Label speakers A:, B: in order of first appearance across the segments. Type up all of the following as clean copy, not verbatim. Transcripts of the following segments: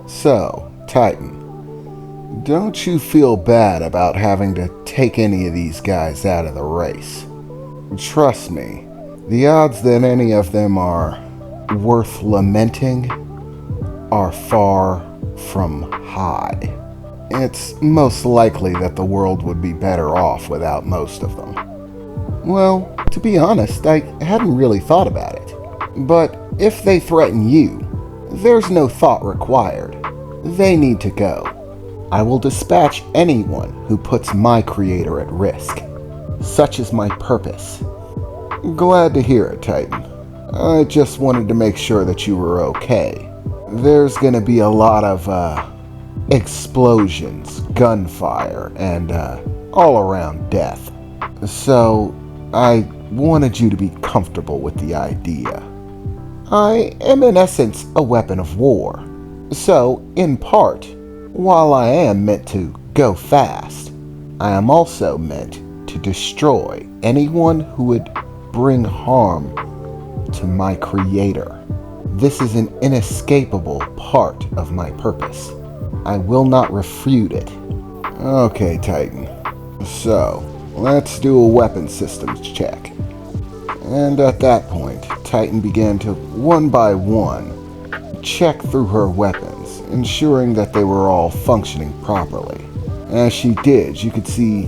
A: So, Titan, don't you feel bad about having to take any of these guys out of the race? Trust me, the odds that any of them are worth lamenting are far from high. It's most likely that the world would be better off without most of them. Well, to be honest, I hadn't really thought about it. But if they threaten you, there's no thought required. They need to go. I will dispatch anyone who puts my creator at risk. Such is my purpose. Glad to hear it, Titan. I just wanted to make sure that you were okay. There's gonna be a lot of, explosions, gunfire, and, all-around death. So, I wanted you to be comfortable with the idea. I am in essence a weapon of war. So, in part, while I am meant to go fast, I am also meant to destroy anyone who would bring harm to my creator. This is an inescapable part of my purpose. I will not refute it. Okay, Titan. So, let's do a weapon systems check. And at that point, Titan began to, one by one, check through her weapons, ensuring that they were all functioning properly. As she did, you could see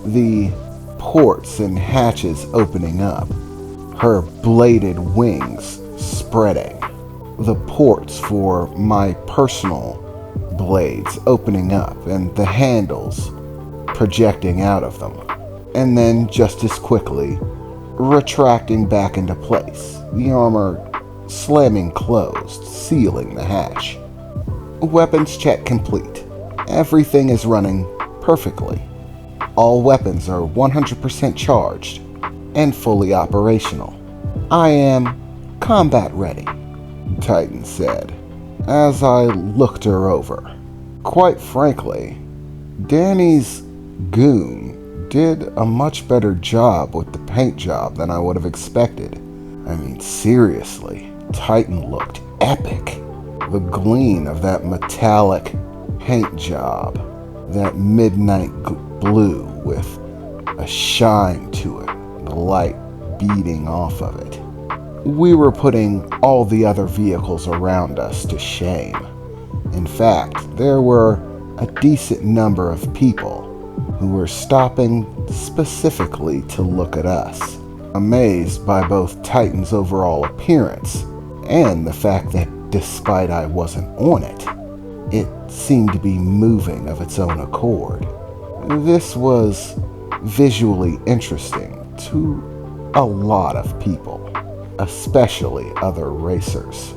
A: the ports and hatches opening up, her bladed wings spreading, the ports for my personal blades opening up and the handles projecting out of them, and then just as quickly retracting back into place, the armor slamming closed, sealing the hatch. Weapons check complete. Everything is running perfectly. All weapons are 100% charged and fully operational. I am combat ready, Titan said, as I looked her over. Quite frankly, Danny's goon did a much better job with the paint job than I would have expected. I mean, seriously, Titan looked epic. The gleam of that metallic paint job, that midnight blue with a shine to it, the light beating off of it. We were putting all the other vehicles around us to shame. In fact, there were a decent number of people who were stopping specifically to look at us, amazed by both Titan's overall appearance and the fact that despite I wasn't on it, it seemed to be moving of its own accord. This was visually interesting to a lot of people, especially other racers.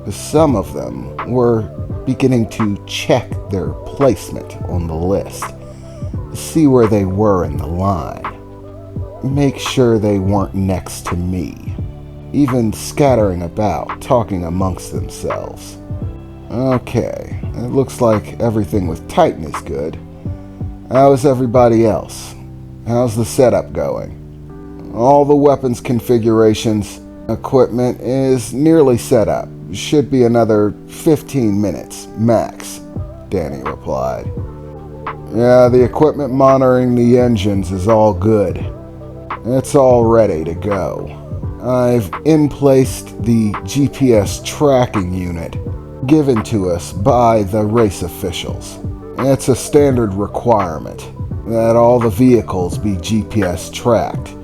A: Some of them were beginning to check their placement on the list, see where they were in the line, make sure they weren't next to me, even scattering about, talking amongst themselves. Okay, it looks like everything with Titan is good. How's everybody else? How's the setup going? All the weapons configurations, equipment is nearly set up. Should be another 15 minutes, max, Danny replied. Yeah, the equipment monitoring the engines is all good. It's all ready to go. I've in-placed the GPS tracking unit given to us by the race officials. It's a standard requirement that all the vehicles be GPS tracked.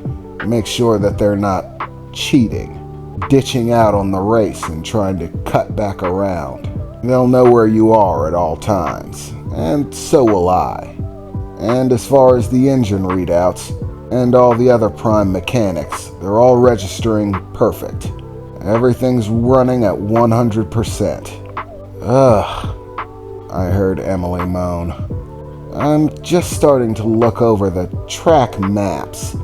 A: Make sure that they're not cheating, ditching out on the race and trying to cut back around. They'll know where you are at all times, and so will I. And as far as the engine readouts and all the other prime mechanics, they're all registering perfect. Everything's running at 100%. Ugh, I heard Emily moan. I'm just starting to look over the track maps.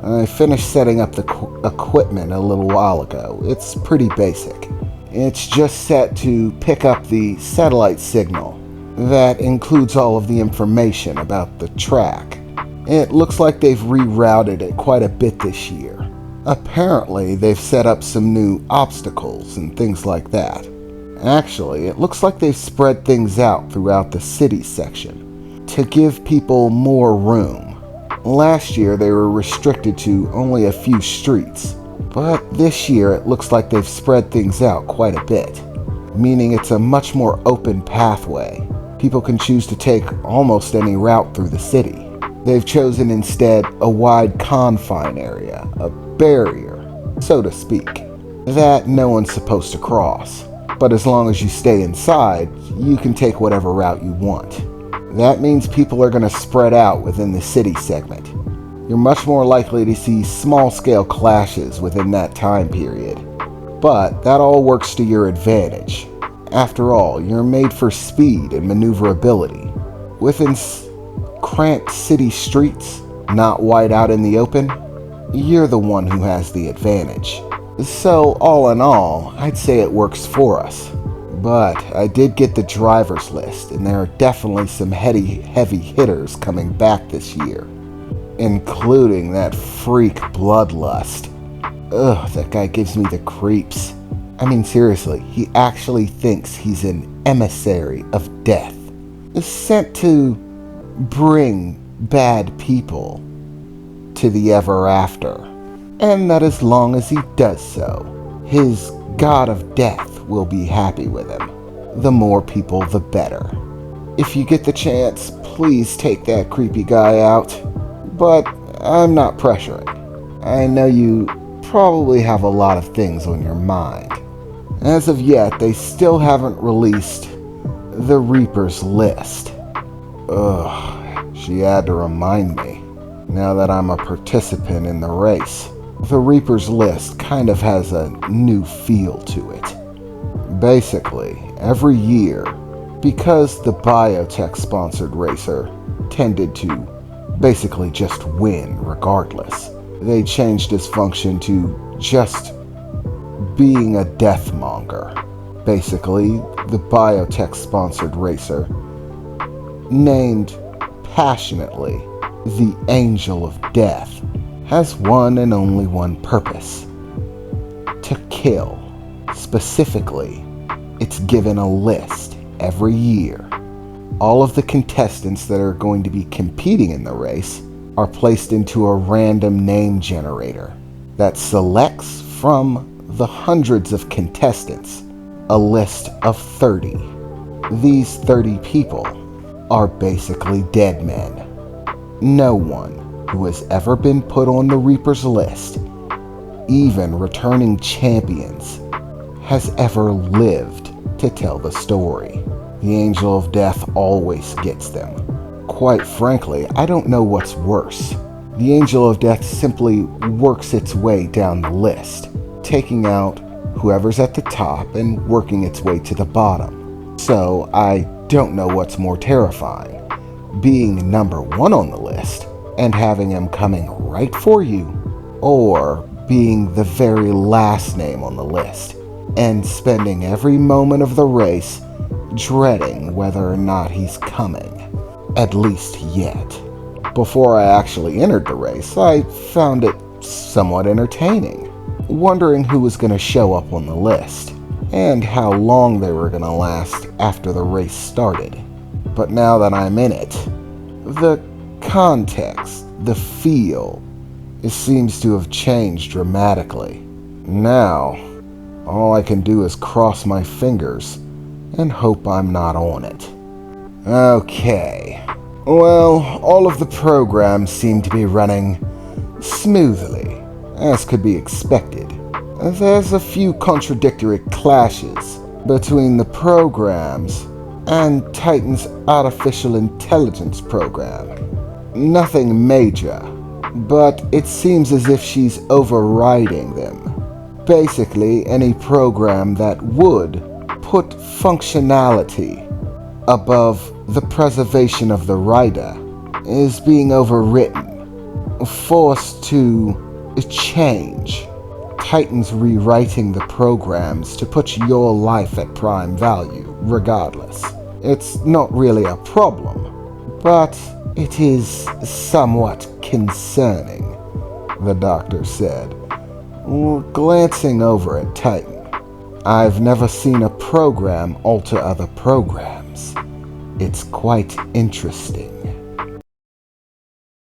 A: I finished setting up the equipment a little while ago. It's pretty basic. It's just set to pick up the satellite signal that includes all of the information about the track. It looks like they've rerouted it quite a bit this year. Apparently, they've set up some new obstacles and things like that. Actually, it looks like they've spread things out throughout the city section to give people more room. Last year they were restricted to only a few streets, but this year it looks like they've spread things out quite a bit, meaning it's a much more open pathway. People can choose to take almost any route through the city. They've chosen instead a wide confine area, a barrier, so to speak, that no one's supposed to cross. But as long as you stay inside, you can take whatever route you want. That means people are going to spread out within the city segment. You're much more likely to see small-scale clashes within that time period. But that all works to your advantage. After all, you're made for speed and maneuverability. Within cramped city streets, not wide out in the open, you're the one who has the advantage. So, all in all, I'd say it works for us. But I did get the driver's list, and there are definitely some heavy hitters coming back this year, including that freak Bloodlust. Ugh, that guy gives me the creeps. I mean, seriously, he actually thinks he's an emissary of death, sent to bring bad people to the ever after, and that as long as he does so, his god of death will be happy with him. The more people, the better. If you get the chance, please take that creepy guy out, but I'm not pressuring. I know you probably have a lot of things on your mind. As of yet, they still haven't released the Reaper's list. Ugh, she had to remind me, now that I'm a participant in the race. The Reaper's list kind of has a new feel to it. Basically, every year, because the biotech-sponsored racer tended to basically just win regardless, they changed his function to just being a deathmonger. Basically, the biotech-sponsored racer, named passionately the Angel of Death, has one and only one purpose: to kill. Specifically, it's given a list every year. All of the contestants that are going to be competing in the race are placed into a random name generator that selects from the hundreds of contestants a list of 30. These 30 people are basically dead men. No one who has ever been put on the Reaper's list, even returning champions, has ever lived to tell the story. The Angel of Death always gets them. Quite frankly, I don't know what's worse. The Angel of Death simply works its way down the list, taking out whoever's at the top and working its way to the bottom. So I don't know what's more terrifying, being number one on the list and having him coming right for you, or being the very last name on the list and spending every moment of the race dreading whether or not he's coming. At least yet. Before I actually entered the race, I found it somewhat entertaining, wondering who was going to show up on the list and how long they were going to last after the race started. But now that I'm in it, the context, the feel, it seems to have changed dramatically. Now, all I can do is cross my fingers and hope I'm not on it. Okay. Well, all of the programs seem to be running smoothly, as could be expected. There's a few contradictory clashes between the programs and Titan's artificial intelligence program. Nothing major, but it seems as if she's overriding them. Basically, any program that would put functionality above the preservation of the rider is being overwritten, forced to change. Titan's rewriting the programs to put your life at prime value, regardless. It's not really a problem, but it is somewhat concerning, the doctor said, glancing over at Titan. I've never seen a program alter other programs. It's quite interesting.